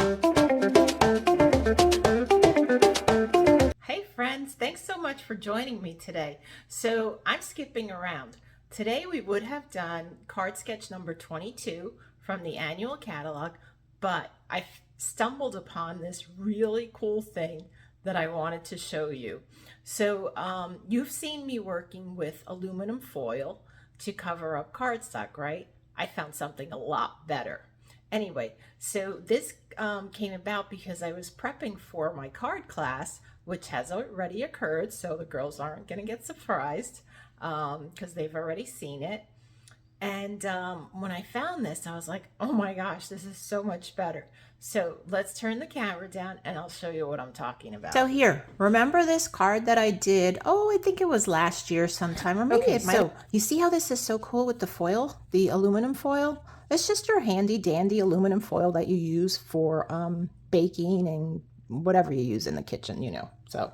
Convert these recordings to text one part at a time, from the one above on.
Hey friends, thanks so much for joining me today. So I'm skipping around. Today we would have done card sketch number 22 from the annual catalog, but I stumbled upon this really cool thing that I wanted to show you. So you've seen me working with aluminum foil to cover up cardstock, right? I found something a lot better. Anyway, so this came about because I was prepping for my card class, which has already occurred, so the girls aren't going to get surprised because they've already seen it. And when I found this, I was like, oh my gosh, this is so much better. So let's turn the camera down and I'll show you what I'm talking about. So here, remember this card that I did? Oh, I think it was last year sometime, or maybe it might. So you see how this is so cool with the foil, the aluminum foil? It's just your handy dandy aluminum foil that you use for baking and whatever you use in the kitchen, you know. So,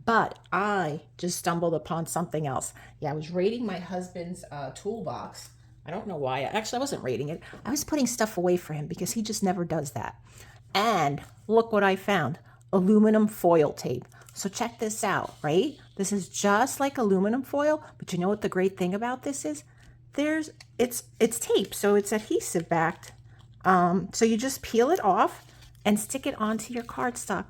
but I just stumbled upon something else. Yeah, I was raiding my husband's toolbox. I don't know why. Actually, I wasn't raiding it. I was putting stuff away for him because he just never does that. And look what I found. Aluminum foil tape. So check this out, right? This is just like aluminum foil, but you know what the great thing about this is? It's tape, so it's adhesive backed. So you just peel it off and stick it onto your cardstock.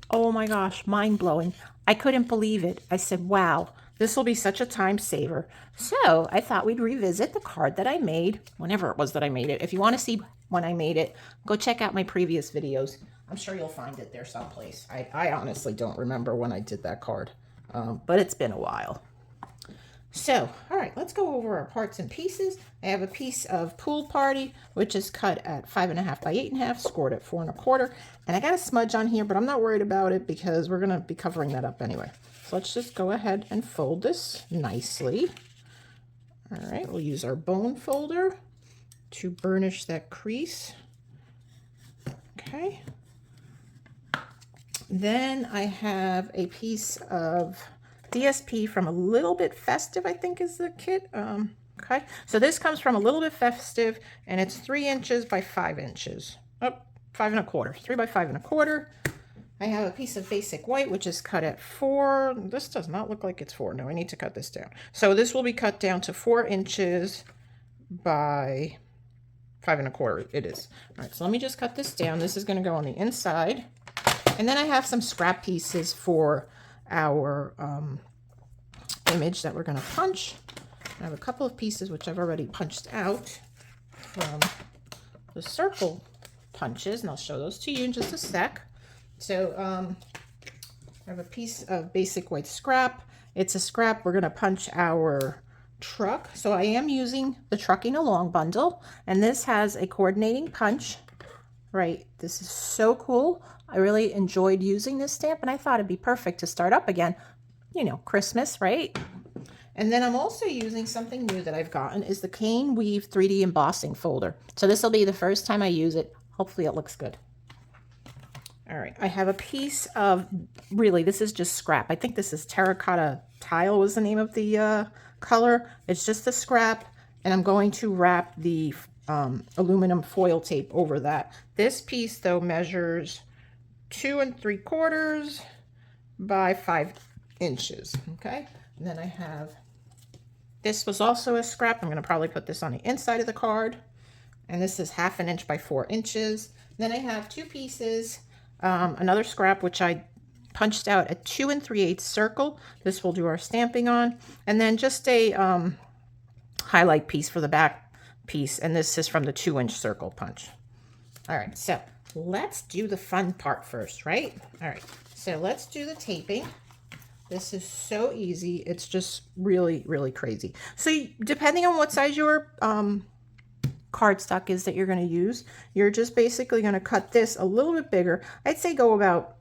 Oh my gosh, mind blowing. I couldn't believe it. I said, wow, this will be such a time saver. So I thought we'd revisit the card that I made, whenever it was that I made it. If you want to see when I made it, go check out my previous videos. I'm sure you'll find it there someplace. I honestly don't remember when I did that card, but it's been a while. So, all right, let's go over our parts and pieces. I have a piece of Pool Party, which is cut at 5.5 by 8.5, scored at 4 1/4. And I got a smudge on here, but I'm not worried about it because we're gonna be covering that up anyway. So let's just go ahead and fold this nicely. All right, we'll use our bone folder to burnish that crease. Okay. Then I have a piece of DSP from A Little Bit Festive, I think is the kit. Okay, so this comes from A Little Bit Festive, and it's 3 inches by 5 inches. Oh, 5 1/4, 3 by 5 1/4. I have a piece of basic white, which is cut at 4. This does not look like it's 4. No, I need to cut this down. So this will be cut down to 4 inches by 5 1/4. It is. All right, so let me just cut this down. This is going to go on the inside. And then I have some scrap pieces for our image that we're going to punch. I have a couple of pieces which I've already punched out from the circle punches, and I'll show those to you in just a sec. So I have a piece of basic white scrap. It's a scrap. We're going to punch our truck. So I am using the Trucking Along bundle, and this has a coordinating punch. Right, this is so cool. I really enjoyed using this stamp, and I thought it'd be perfect to start up again. You know, Christmas, right? And then I'm also using something new that I've gotten is the Cane Weave 3D embossing folder. So this will be the first time I use it. Hopefully it looks good. All right, I have a piece of, really, this is just scrap. I think this is terracotta tile was the name of the color. It's just a scrap, and I'm going to wrap the aluminum foil tape over that. This piece though measures 2 3/4 by 5 inches. Okay, and then I have, this was also a scrap. I'm going to probably put this on the inside of the card, and this is 1/2 inch by 4 inches. Then I have 2 pieces, another scrap which I punched out a 2 3/8 circle. This will do our stamping on, and then just a highlight piece for the back piece, and this is from the 2-inch circle punch. All right, so let's do the fun part first, right? All right, so let's do the taping. This is so easy. It's just really, really crazy. So depending on what size your cardstock is that you're going to use, you're just basically going to cut this a little bit bigger. I'd say go about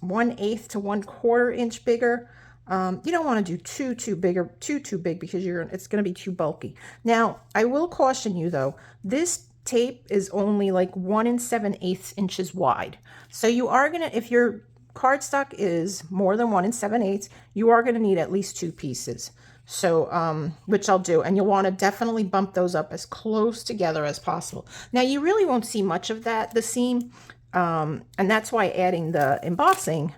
1/8 to 1/4 inch bigger. You don't want to do too big because it's going to be too bulky. Now, I will caution you though, this tape is only like 1 7/8 inches wide. So you are going to, if your cardstock is more than 1 7/8, you are going to need at least 2 pieces. So, which I'll do, and you'll want to definitely bump those up as close together as possible. Now, you really won't see much of that, the seam, And that's why adding the embossing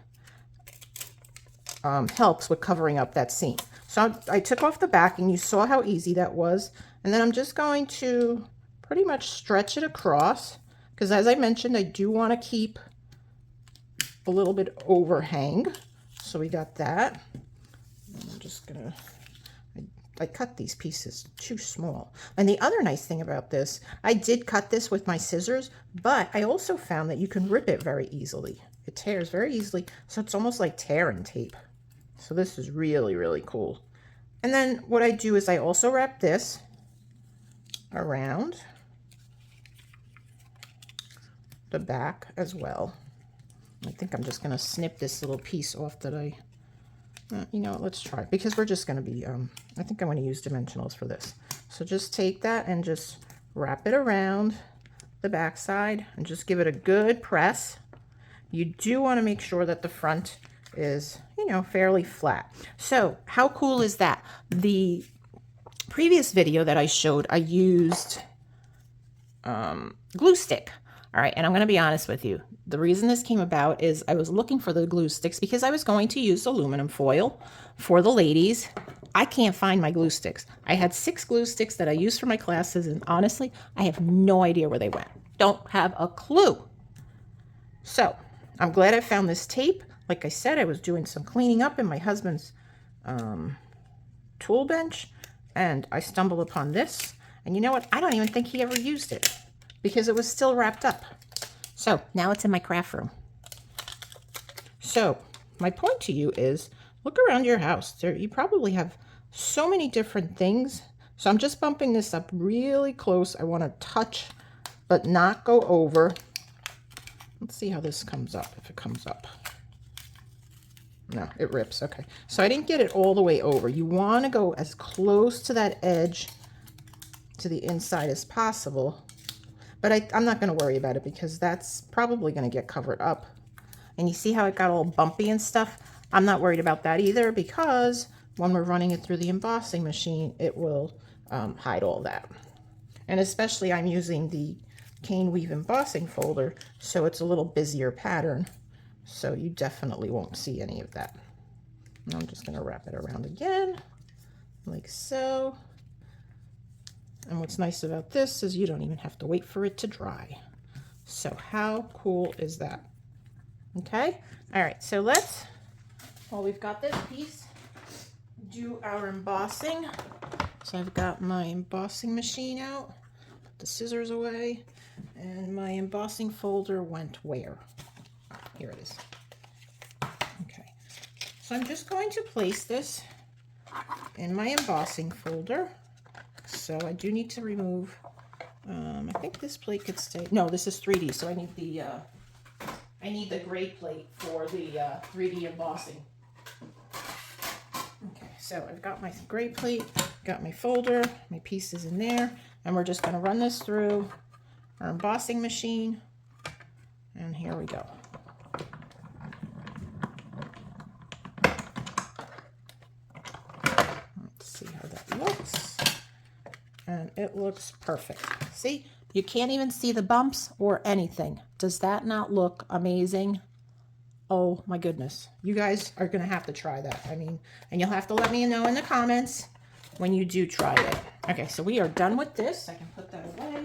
helps with covering up that seam. So I took off the backing. You saw how easy that was. And then I'm just going to pretty much stretch it across, because as I mentioned, I do want to keep a little bit overhang. So we got that. And I'm just gonna, I cut these pieces too small. And the other nice thing about this, I did cut this with my scissors, but I also found that you can rip it very easily. It tears very easily, so it's almost like tear and tape. So this is really, really cool. And then what I do is I also wrap this around the back as well. I think I'm just going to snip this little piece off that you know what, let's try it, because we're just going to be, I think I'm going to use dimensionals for this. So just take that and just wrap it around the back side and just give it a good press. You do want to make sure that the front is, you know, fairly flat. So how cool is that? The previous video that I showed, I used glue stick. All right, and I'm going to be honest with you. The reason this came about is I was looking for the glue sticks because I was going to use aluminum foil for the ladies. I can't find my glue sticks. I had 6 glue sticks that I used for my classes, and honestly, I have no idea where they went. Don't have a clue. So I'm glad I found this tape. Like I said, I was doing some cleaning up in my husband's tool bench, and I stumbled upon this. And you know what? I don't even think he ever used it because it was still wrapped up. So now it's in my craft room. So my point to you is, look around your house. You probably have so many different things. So I'm just bumping this up really close. I want to touch, but not go over. Let's see how this comes up, if it comes up. No, it rips. Okay. So I didn't get it all the way over. You want to go as close to that edge to the inside as possible. But I'm not going to worry about it because that's probably going to get covered up. And you see how it got all bumpy and stuff? I'm not worried about that either, because when we're running it through the embossing machine, it will hide all that. And especially I'm using the cane weave embossing folder, so it's a little busier pattern. So you definitely won't see any of that. And I'm just going to wrap it around again, like so. And what's nice about this is you don't even have to wait for it to dry. So how cool is that? Okay. All right. So let's, while we've got this piece, do our embossing. So I've got my embossing machine out, put the scissors away, and my embossing folder went where? Here it is. Okay. So I'm just going to place this in my embossing folder. So I do need to remove, I think this plate could stay, no, this is 3D, so I need the gray plate for the 3D embossing. Okay, so I've got my gray plate, got my folder, my pieces in there, and we're just going to run this through our embossing machine, and here we go. Let's see how that looks. And it looks perfect. See, you can't even see the bumps or anything. Does that not look amazing? Oh my goodness. You guys are going to have to try that. I mean, and you'll have to let me know in the comments when you do try it. Okay, so we are done with this. I can put that away.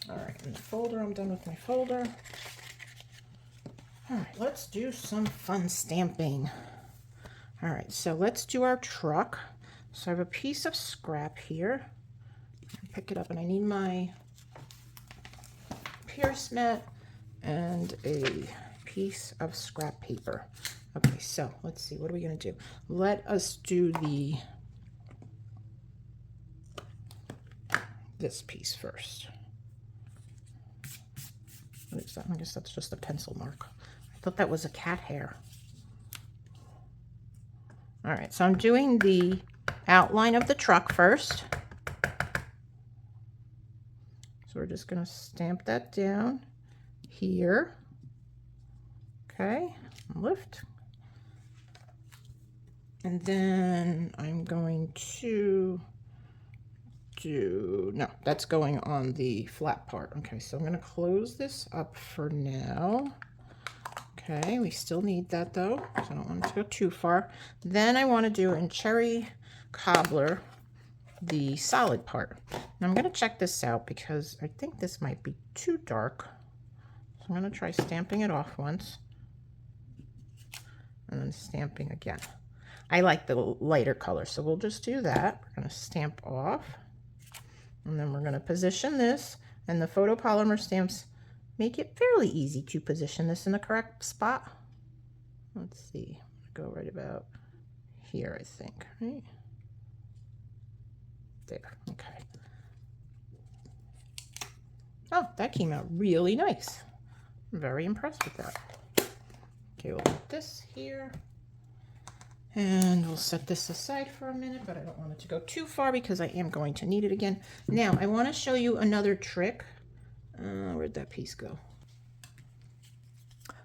All right, in the folder, I'm done with my folder. All right, let's do some fun stamping. All right, so let's do our truck. So I have a piece of scrap here. Pick it up, and I need my pierce mat and a piece of scrap paper. Okay, so let's see, what are we gonna do? Let us do this piece first. What is that? I guess that's just a pencil mark. I thought that was a cat hair. All right, so I'm doing the outline of the truck first. So we're just going to stamp that down here. Okay, lift. And then I'm going to do, no, that's going on the flat part. Okay, so I'm going to close this up for now. Okay, we still need that though, so I don't want it to go too far. Then I want to do in cherry cobbler the solid part. Now I'm going to check this out because I think this might be too dark. So I'm going to try stamping it off once and then stamping again. I like the lighter color, so we'll just do that. We're going to stamp off, and then we're going to position this, and the photopolymer stamps make it fairly easy to position this in the correct spot. Let's see, go right about here, I think, right? There, okay. Oh, that came out really nice. I'm very impressed with that. Okay, we'll put this here. And we'll set this aside for a minute, but I don't want it to go too far because I am going to need it again. Now, I want to show you another trick. Where'd that piece go?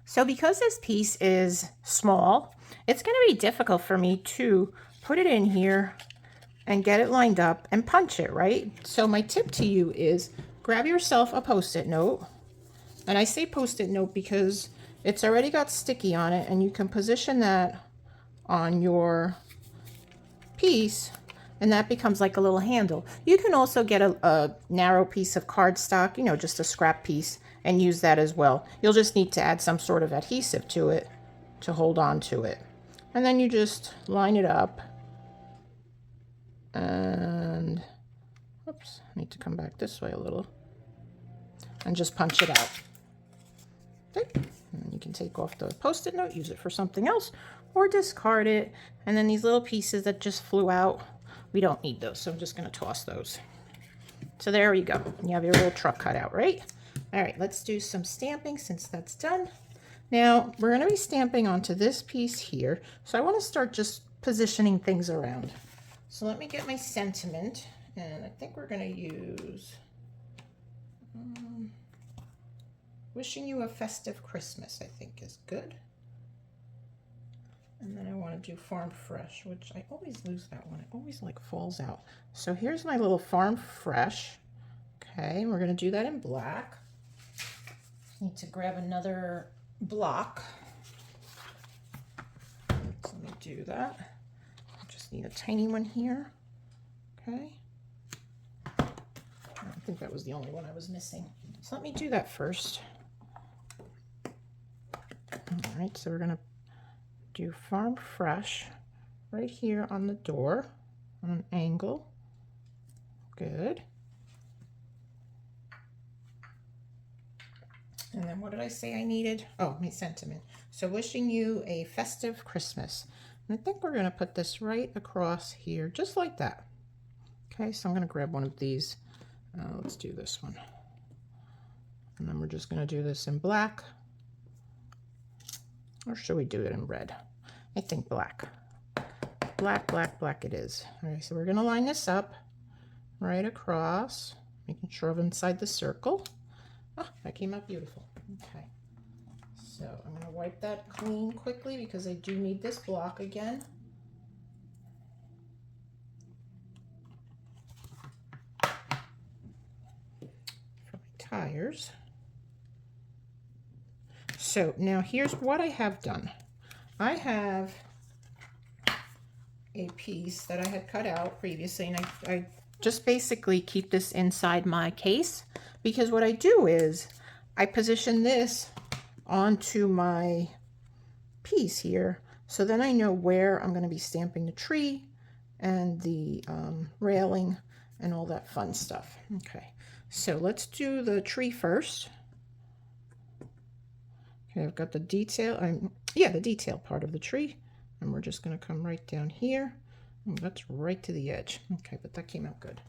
So because this piece is small, it's going to be difficult for me to put it in here and get it lined up and punch it, right? So my tip to you is grab yourself a Post-it note. And I say Post-it note because it's already got sticky on it, and you can position that on your piece and that becomes like a little handle. You can also get a narrow piece of cardstock, you know, just a scrap piece, and use that as well. You'll just need to add some sort of adhesive to it to hold on to it. And then you just line it up and, oops, I need to come back this way a little, and just punch it out. Okay. And then you can take off the Post-it note, use it for something else, or discard it. And then these little pieces that just flew out, we don't need those, so I'm just going to toss those. So there you go. You have your little truck cut out, right? All right, let's do some stamping since that's done. Now, we're going to be stamping onto this piece here, so I want to start just positioning things around. So let me get my sentiment, and I think we're going to use wishing you a festive Christmas, I think is good. And then I want to do Farm Fresh, which I always lose that one. It always like falls out. So here's my little Farm Fresh. Okay, we're going to do that in black. Need to grab another block. So let me do that. I just need a tiny one here. Okay. I think that was the only one I was missing. So let me do that first. All right, so we're going to do Farm Fresh right here on the door on an angle. Good. And then what did I say I needed? Oh, my sentiment. So wishing you a festive Christmas. And I think we're going to put this right across here, just like that. Okay, so I'm going to grab one of these. Let's do this one. And then we're just going to do this in black. Or should we do it in red? I think black. Black, black, black it is. All right, so we're going to line this up right across, making sure I'm inside the circle. Ah, that came out beautiful. Okay, so I'm going to wipe that clean quickly because I do need this block again. For my tires. So now here's what I have done. I have a piece that I had cut out previously, and I just basically keep this inside my case, because what I do is I position this onto my piece here, so then I know where I'm going to be stamping the tree and the railing and all that fun stuff. Okay, so let's do the tree first. Okay, I've got the detail, the detail part of the tree, and we're just going to come right down here. Oh, that's right to the edge. Okay, but that came out good.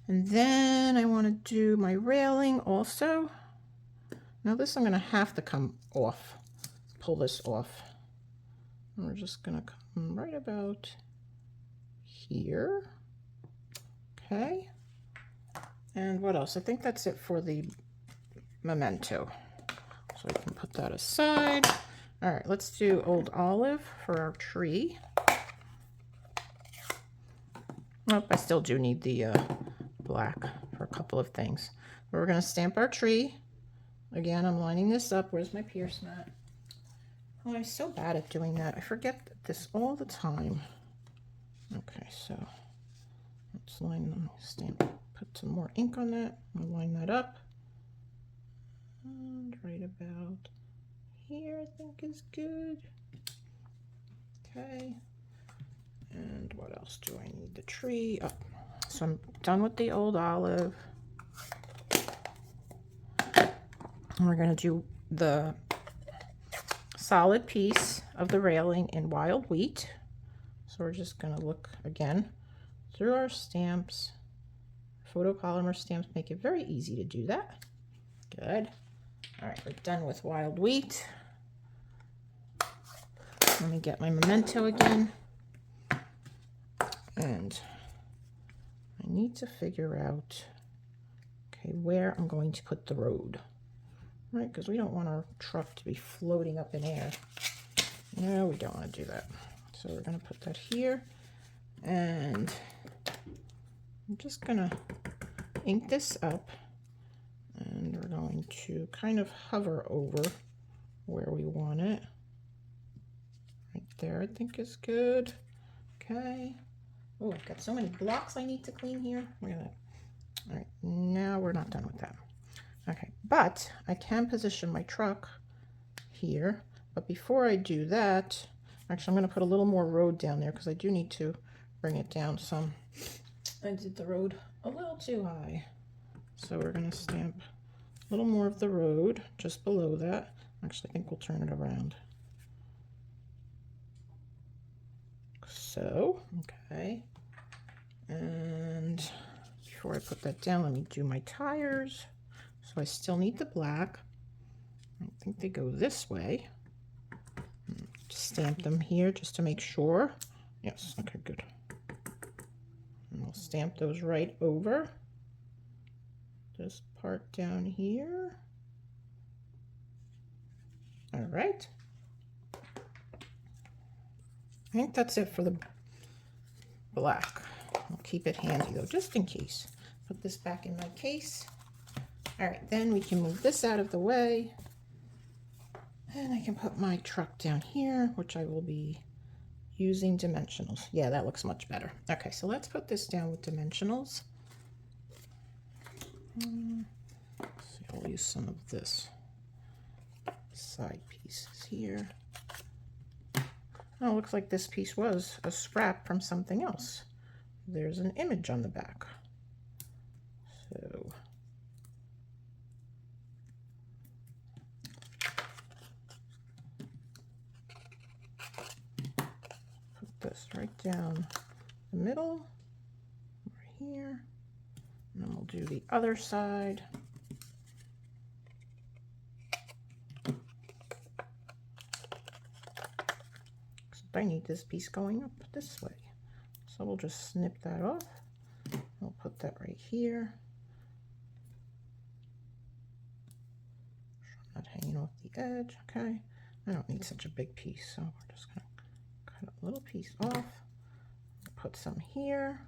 And then I want to do my railing also. Now this I'm going to have to come off, pull this off. And we're just going to come right about here. Okay. And what else? I think that's it for the memento. So I can put that aside. All right, let's do Old Olive for our tree. Oh, I still do need the black for a couple of things. We're going to stamp our tree. Again, I'm lining this up. Where's my pierce mat? Oh, I'm so bad at doing that. I forget this all the time. Okay, so let's line them, stamp, put some more ink on that. I'll line that up. And right about here, I think is good. Okay. And what else do I need? The tree. Oh, so I'm done with the old olive. And we're going to do the solid piece of the railing in wild wheat. So we're just going to look again through our stamps. Photopolymer stamps make it very easy to do that. Good. All right, we're done with wild wheat. Let me get my memento again. And I need to figure out, okay, where I'm going to put the road. Right, because we don't want our truck to be floating up in air. No, we don't want to do that. So we're going to put that here. And I'm just going to ink this up. And we're going to kind of hover over where we want it. Right there, I think is good. Okay. Oh, I've got so many blocks I need to clean here. Look at that. All right, now we're not done with that. Okay, but I can position my truck here. But before I do that, actually I'm going to put a little more road down there because I do need to bring it down some. I did the road a little too high. So we're going to stamp a little more of the road just below that. Actually, I think we'll turn it around. So, okay. And before I put that down, let me do my tires. So I still need the black. I think they go this way. Just stamp them here just to make sure. Yes, okay, good. And we'll stamp those right over this part down here. All right. I think that's it for the black. I'll keep it handy though, just in case. Put this back in my case. All right, then we can move this out of the way. And I can put my truck down here, which I will be using dimensionals. Yeah, that looks much better. Okay, so let's put this down with dimensionals. Let's see, I'll use some of this side pieces here. Oh, looks like this piece was a scrap from something else. There's an image on the back. So put this right down the middle, right here, and then we'll do the other side. I need this piece going up this way. So we'll just snip that off. We'll put that right here. Not hanging off the edge, okay. I don't need such a big piece, so we're just gonna cut a little piece off. Put some here,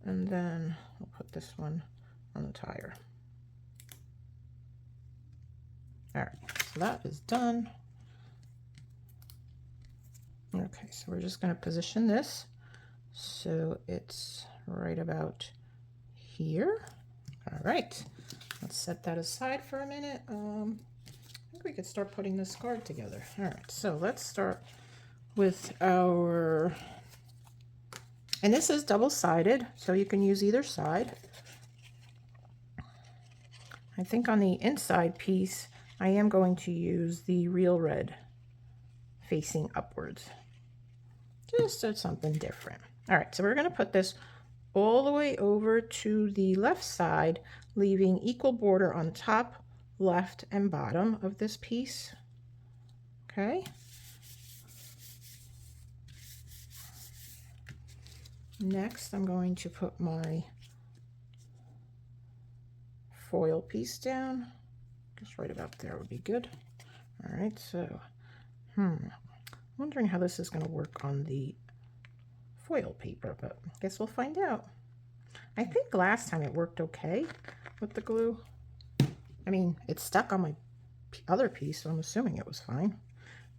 and then we'll put this one on the tire. All right, so that is done. Okay, so we're just going to position this so it's right about here. All right, let's set that aside for a minute. I think we could start putting this card together. All right, so let's start with our, and this is double-sided, so you can use either side. I think on the inside piece, I am going to use the real red facing upwards. Just so something different. All right, so we're going to put this all the way over to the left side, leaving equal border on top, left, and bottom of this piece. Okay. Next, I'm going to put my foil piece down. Just right about there would be good. All right, so, wondering how this is going to work on the foil paper, but I guess we'll find out. I think last time it worked okay with the glue. I mean, it stuck on my other piece, so I'm assuming it was fine.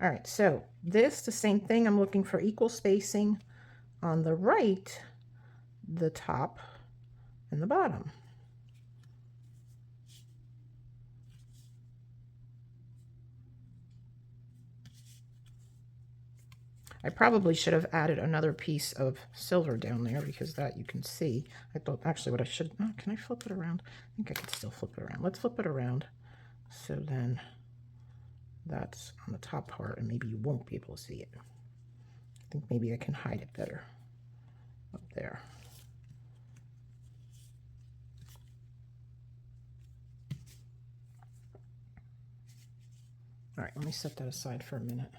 All right, so this, the same thing. I'm looking for equal spacing on the right, the top, and the bottom. I probably should have added another piece of silver down there because that you can see. I thought actually what I should, oh, can I flip it around? I think I can still flip it around. Let's flip it around. So then that's on the top part and maybe you won't be able to see it. I think maybe I can hide it better up there. All right, let me set that aside for a minute.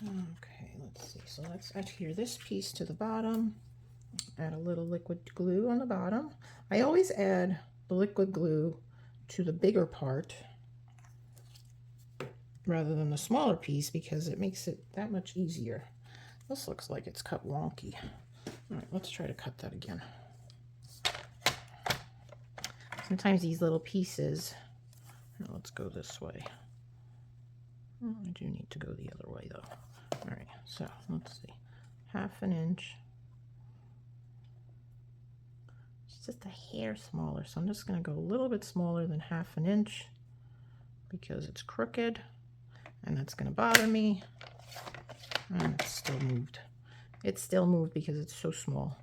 Okay, let's see. So let's adhere this piece to the bottom. Add a little liquid glue on the bottom. I always add the liquid glue to the bigger part rather than the smaller piece because it makes it that much easier. This looks like it's cut wonky. All right, let's try to cut that again. Sometimes these little pieces, let's go this way. I do need to go the other way though. All right, so let's see, 1/2 inch. It's just a hair smaller, so I'm just going to go a little bit smaller than 1/2 inch because it's crooked and that's going to bother me. And it's still moved. It's still moved because it's so small.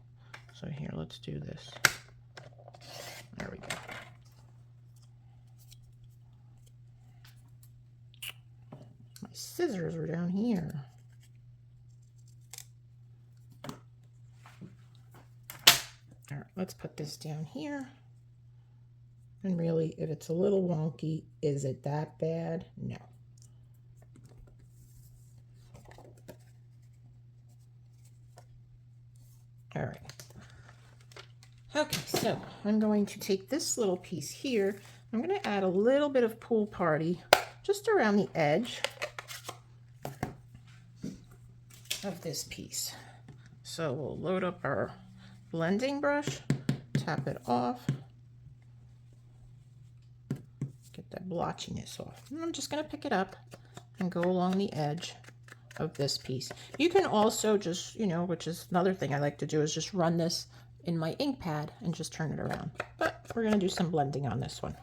So here, let's do this. There we go. My scissors are down here. All right, let's put this down here. And really, if it's a little wonky, is it that bad? No. All right. Okay, so I'm going to take this little piece here. I'm going to add a little bit of Pool Party just around the edge of this piece. So we'll load up our blending brush, tap it off, get that blotchiness off. And I'm just going to pick it up and go along the edge of this piece. You can also just, which is another thing I like to do, is just run this in my ink pad and just turn it around. But we're going to do some blending on this one.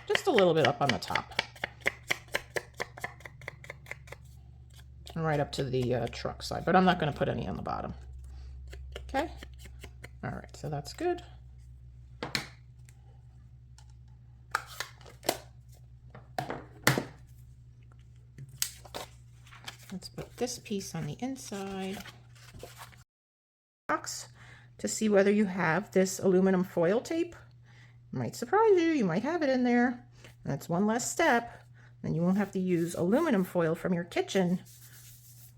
Just a little bit up on the top. And right up to the truck side, but I'm not going to put any on the bottom. Okay. All right, so that's good. Let's put this piece on the inside. Box to see whether you have this aluminum foil tape. It might surprise you, you might have it in there. And that's one less step. Then you won't have to use aluminum foil from your kitchen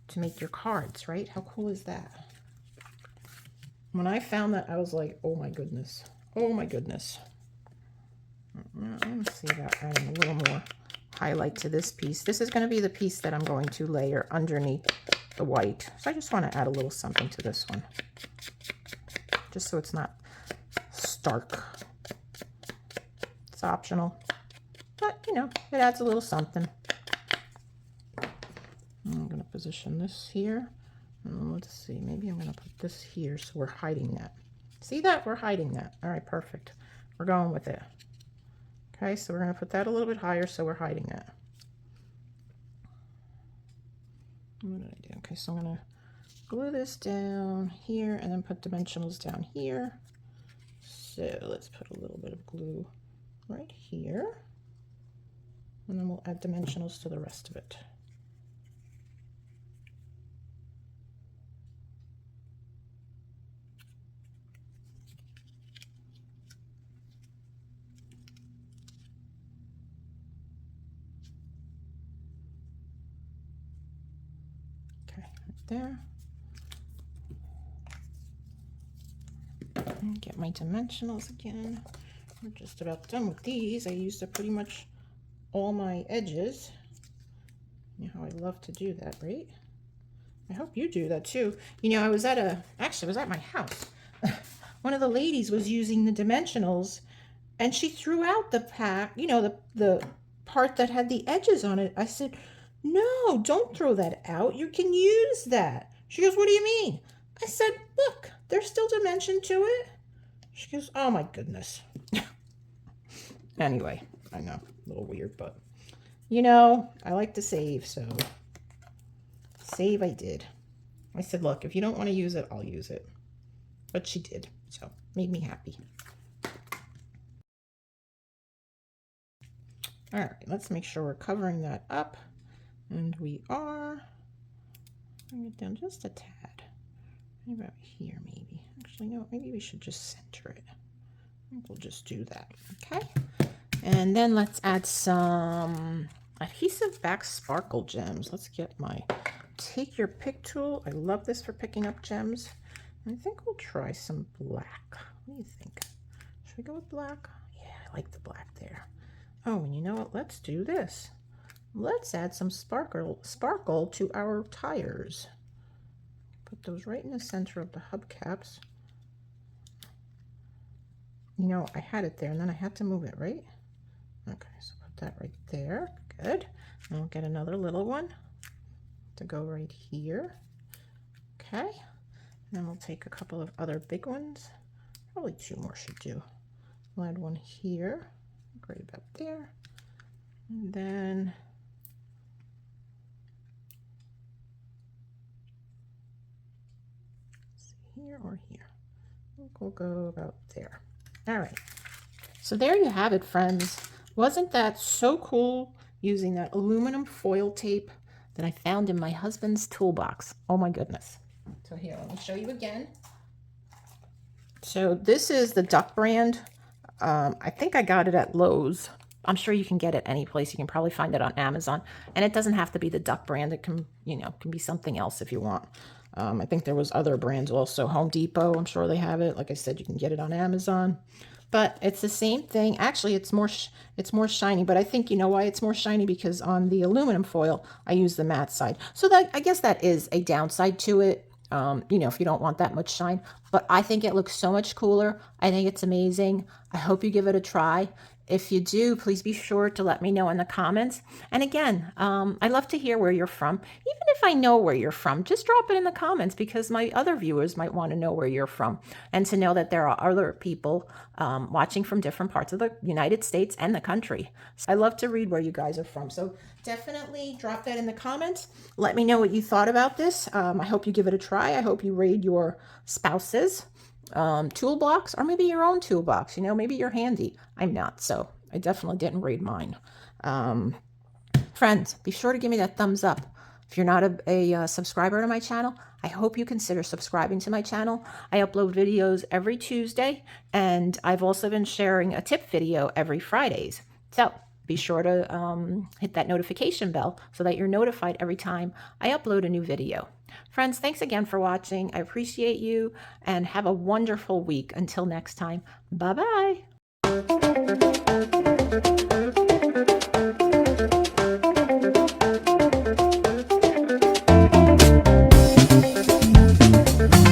to make your cards, right? How cool is that? When I found that, I was like, oh my goodness. Oh my goodness. Let me see about adding a little more highlight to this piece. This is going to be the piece that I'm going to layer underneath the white. So I just want to add a little something to this one. Just so it's not stark. It's optional. But, it adds a little something. I'm going to position this here. And let's see, maybe I'm going to put this here so we're hiding that. See that? We're hiding that. All right, perfect. We're going with it. Okay, so we're going to put that a little bit higher so we're hiding that. What did I do? Okay, so I'm going to glue this down here and then put dimensionals down here. So let's put a little bit of glue right here. And then we'll add dimensionals to the rest of it. There. And get my dimensionals again. We're just about done with these. I used up pretty much all my edges. You know how I love to do that, right? I hope you do that too. I was at my house one of the ladies was using the dimensionals and she threw out the pack, you know, the part that had the edges on it. I said, no, don't throw that out. You can use that. She goes, what do you mean? I said, look, there's still dimension to it. She goes, oh my goodness. Anyway, I know, a little weird, but you know, I like to save, so save I did. I said, look, if you don't want to use it, I'll use it. But she did, so made me happy. All right, let's make sure we're covering that up. And we are. Bring it down just a tad. Maybe about here, maybe. Actually, no, maybe we should just center it. I think we'll just do that, okay? And then let's add some adhesive back sparkle gems. Let's get my take your pick tool. I love this for picking up gems. I think we'll try some black. What do you think? Should we go with black? Yeah, I like the black there. Oh, and you know what? Let's do this. Let's add some sparkle to our tires. Put those right in the center of the hubcaps. You know, I had it there and then I had to move it, right? Okay, so put that right there. Good. And we'll get another little one to go right here. Okay. And then we'll take a couple of other big ones. Probably two more should do. We'll add one here, right about there. And then here or here. I think we'll go about there. All right. So there you have it, friends. Wasn't that so cool using that aluminum foil tape that I found in my husband's toolbox? Oh my goodness. So here, let me show you again. So this is the Duck brand. I think I got it at Lowe's. I'm sure you can get it any place. You can probably find it on Amazon. And it doesn't have to be the Duck brand. It can, you know, can be something else if you want. I think there was other brands also. Home Depot, I'm sure they have it. Like I said, you can get it on Amazon. But it's the same thing. Actually, it's more shiny. But I think, you know why it's more shiny? Because on the aluminum foil, I use the matte side. So that, I guess that is a downside to it. You know, if you don't want that much shine. But I think it looks so much cooler. I think it's amazing. I hope you give it a try. If you do, please be sure to let me know in the comments. And again, I love to hear where you're from. Even if I know where you're from, just drop it in the comments because my other viewers might want to know where you're from and to know that there are other people watching from different parts of the United States and the country. So I love to read where you guys are from. So definitely drop that in the comments. Let me know what you thought about this. I hope you give it a try. I hope you raid your spouses. Toolbox, or maybe your own toolbox. You know, maybe you're handy. I'm not, so I definitely didn't raid mine. Friends, be sure to give me that thumbs up. If you're not a subscriber to my channel, I hope you consider subscribing to my channel. I upload videos every Tuesday, and I've also been sharing a tip video every Fridays. So be sure to hit that notification bell so that you're notified every time I upload a new video. Friends, thanks again for watching. I appreciate you and have a wonderful week. Until next time, bye-bye.